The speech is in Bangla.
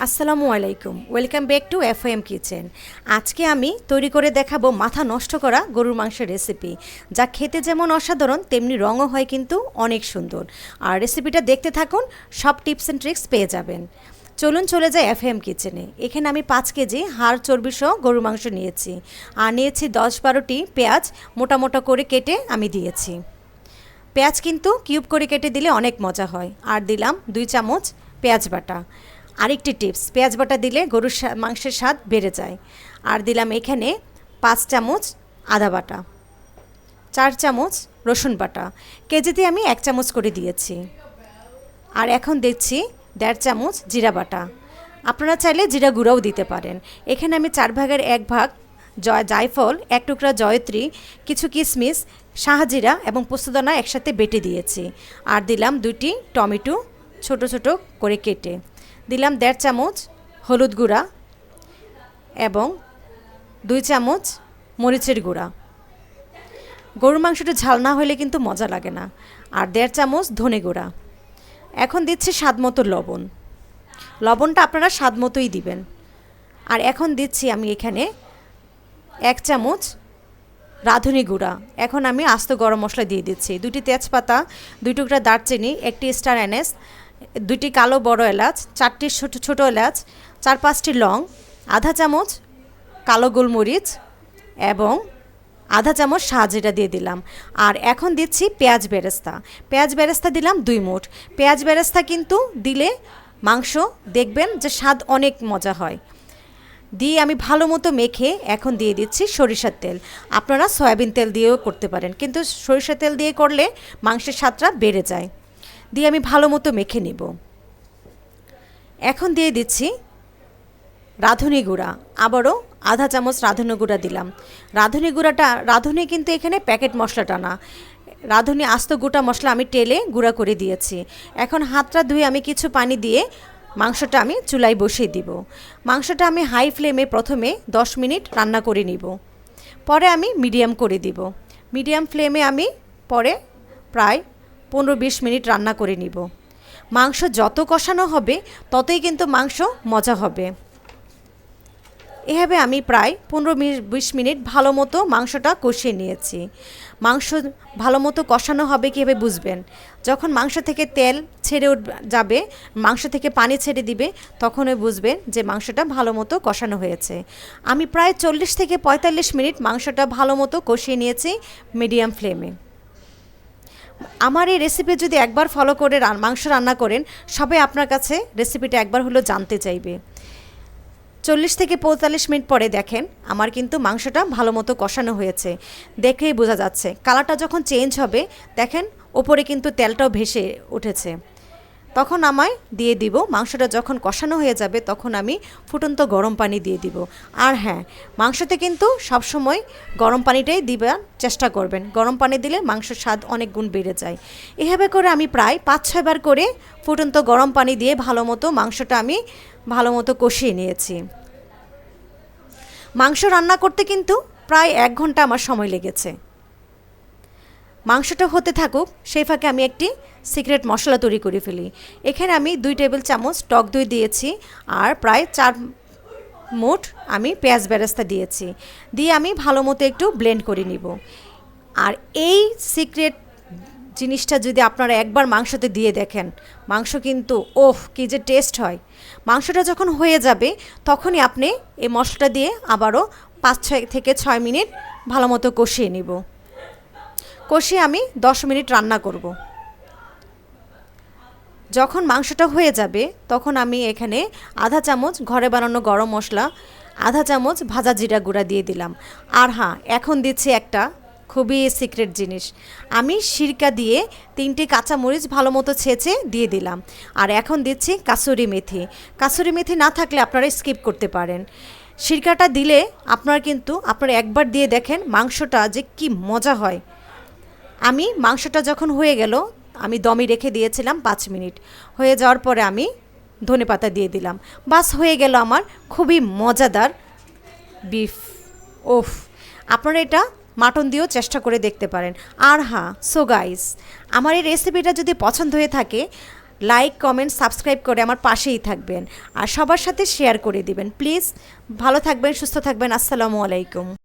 আসসালামু আলাইকুম, welcome back to FM kitchen. আজকে আমি তৈরি করে দেখাবো মাথা নষ্ট করা গরুর মাংসের রেসিপি, যা খেতে যেমন অসাধারণ তেমনি রঙও হয় কিন্তু অনেক সুন্দর। আর রেসিপিটা দেখতে থাকুন, সব টিপস অ্যান্ড ট্রিক্স পেয়ে যাবেন। চলুন চলে যাই এফএম কিচেনে। এখানে আমি 5 কেজি হাড় চর্বি সহ গরুর মাংস নিয়েছি, আর নিয়েছি 10-12টি পেঁয়াজ মোটা মোটা করে কেটে আমি দিয়েছি। পেঁয়াজ কিন্তু কিউব করে কেটে দিলে অনেক মজা হয়। আর দিলাম 2 চামচ পেঁয়াজ বাটা। আরেকটি টিপস, পেঁয়াজ বাটা দিলে গরুর মাংসের স্বাদ বেড়ে যায়। আর দিলাম এখানে 5 চামচ আদা বাটা, 4 চামচ রসুন বাটা। কেজিতে আমি 1 চামচ করে দিয়েছি। আর এখন দেখছি 1.5 চামচ জিরা বাটা। আপনারা চাইলে জিরা গুঁড়াও দিতে পারেন। এখানে আমি 4 ভাগের 1 ভাগ জায়ফল, 1 টুকরা জয়ত্রী, কিছু কিশমিশ, শাহজিরা এবং পোস্তদানা একসাথে বেটে দিয়েছি। আর দিলাম 2টি টমেটো ছোট ছোট করে কেটে। দিলাম 1.5 চামচ হলুদ গুঁড়া এবং 2 চামচ মরিচের গুঁড়া। গরুর মাংসটা ঝাল না হলে কিন্তু মজা লাগে না। আর 1.5 চামচ ধনে গুঁড়া। এখন দিচ্ছি স্বাদ মতো লবণ। লবণটা আপনারা স্বাদ মতোই দিবেন। আর এখন দিচ্ছি আমি এখানে 1 চামচ রাঁধুনি গুঁড়া। এখন আমি আস্ত গরম মশলা দিয়ে দিচ্ছি, 2টি তেজপাতা, 2 টুকরা দারচিনি, 1টি স্টার অ্যানিস, 2টি কালো বড় এলাচ, 4টি ছোট ছোট এলাচ, 4-5টি লং, আধা চামচ কালো গোলমরিচ এবং আধা চামচ শাহজিরা দিয়ে দিলাম। আর এখন দিচ্ছি পেঁয়াজ বেরেস্তা। পেঁয়াজ বেরেস্তা দিলাম 2 মুঠ। পেঁয়াজ বেরেস্তা কিন্তু দিলে মাংস দেখবেন যে স্বাদ অনেক মজা হয়। দিয়ে আমি ভালো মতো মেখে এখন দিয়ে দিচ্ছি সরিষার তেল। আপনারা সয়াবিন তেল দিয়েও করতে পারেন, কিন্তু সরিষার তেল দিয়ে করলে মাংসের স্বাদটা বেড়ে যায়। দিয়ে আমি ভালো মতো মেখে নেব। এখন দিয়ে দিচ্ছি রাঁধুনি গুঁড়া। আবারও আধা চামচ রাঁধুনি গুঁড়া দিলাম। রাঁধুনি কিন্তু এখানে প্যাকেট মশলাটা না, রাঁধুনি আস্ত গোটা মশলা আমি টেলে গুঁড়া করে দিয়েছি। এখন হাতটা ধুয়ে আমি কিছু পানি দিয়ে মাংসটা আমি চুলায় বসিয়ে দিব। মাংসটা আমি হাই ফ্লেমে প্রথমে 10 মিনিট রান্না করে নিব, পরে আমি মিডিয়াম করে দিব। মিডিয়াম ফ্লেমে আমি পরে প্রায় 15-20 মিনিট রান্না করে নিব। মাংস যত কষানো হবে ততই কিন্তু মাংস মজা হবে। এভাবে আমি প্রায় 15-20 মিনিট ভালো মতো মাংসটা কষিয়ে নিয়েছি। মাংস ভালো মতো কষানো হবে কীভাবে বুঝবেন? যখন মাংস থেকে তেল ছেড়ে যাবে, মাংস থেকে পানি ছেড়ে দিবে, তখনই বুঝবেন যে মাংসটা ভালো মতো কষানো হয়েছে। আমি প্রায় 40-45 মিনিট মাংসটা ভালো মতো কষিয়ে নিয়েছি মিডিয়াম ফ্লেমে। আমার এই রেসিপি যদি একবার ফলো করে মাংস রান্না করেন, সবাই আপনার কাছে রেসিপিটা একবার হলেও জানতে চাইবে। 40-45 মিনিট পরে দেখেন আমার কিন্তু মাংসটা ভালো মতো কষানো হয়েছে, দেখেই বোঝা যাচ্ছে। কালারটা যখন চেঞ্জ হবে দেখেন ওপরে কিন্তু তেলটাও ভেসে উঠেছে, তখন আমায় দিয়ে দিব। মাংসটা যখন কষানো হয়ে যাবে তখন আমি ফুটন্ত গরম পানি দিয়ে দিব। আর হ্যাঁ, মাংসতে কিন্তু সবসময় গরম পানিটাই দিবার চেষ্টা করবেন। গরম পানি দিলে মাংসের স্বাদ অনেক গুণ বেড়ে যায়। এভাবে করে আমি প্রায় 5-6 বার করে ফুটন্ত গরম পানি দিয়ে ভালো মতো মাংসটা আমি ভালো মতো কষিয়ে নিয়েছি। মাংস রান্না করতে কিন্তু প্রায় 1 ঘন্টা আমার সময় লেগেছে। মাংসটা হতে থাকুক, সেই ফাঁকে আমি একটি সিক্রেট মশলা তৈরি করে ফেলি। এখানে আমি 2 টেবিল চামচ টক দই দিয়েছি, আর প্রায় 4 মুঠ আমি পেঁয়াজ বেরেস্তা দিয়েছি। দিয়ে আমি ভালো মতো একটু ব্লেন্ড করে নিব। আর এই সিক্রেট জিনিসটা যদি আপনারা একবার মাংসতে দিয়ে দেখেন, মাংস কিন্তু কী যে টেস্ট হয়। মাংসটা যখন হয়ে যাবে তখনই আপনি এই মশলাটা দিয়ে আবারও 5-6 মিনিট ভালো মতো কষিয়ে নিব। কষিয়ে আমি 10 মিনিট রান্না করব। যখন মাংসটা হয়ে যাবে তখন আমি এখানে আধা চামচ ঘরে বানানো গরম মশলা, আধা চামচ ভাজা জিরা গুঁড়া দিয়ে দিলাম। আর হ্যাঁ, এখন দিচ্ছি একটা খুবই সিক্রেট জিনিস। আমি সিরকা দিয়ে 3টি কাঁচামরিচ ভালো মতো ছেঁচে দিয়ে দিলাম। আর এখন দিচ্ছি কাসুরি মেথি। কাসুরি মেথি না থাকলে আপনারা স্কিপ করতে পারেন। সিরকাটা দিলে আপনারা একবার দিয়ে দেখেন মাংসটা যে কি মজা হয়। আমি মাংসটা যখন হয়ে গেল, আমি দমে রেখে দিয়েছিলাম 5 মিনিট। হয়ে যাওয়ার পরে আমি ধনেপাতা দিয়ে দিলাম। বাস হয়ে গেল আমার খুবই মজাদার বিফ। আপনারা এটা মাটন দিয়েও চেষ্টা করে দেখতে পারেন। আর হ্যাঁ, সো গাইস, আমার এই রেসিপিটা যদি পছন্দ হয়ে থাকে লাইক কমেন্ট সাবস্ক্রাইব করে আমার পাশেই থাকবেন আর সবার সাথে শেয়ার করে দিবেন প্লিজ। ভালো থাকবেন, সুস্থ থাকবেন। আসসালামু আলাইকুম।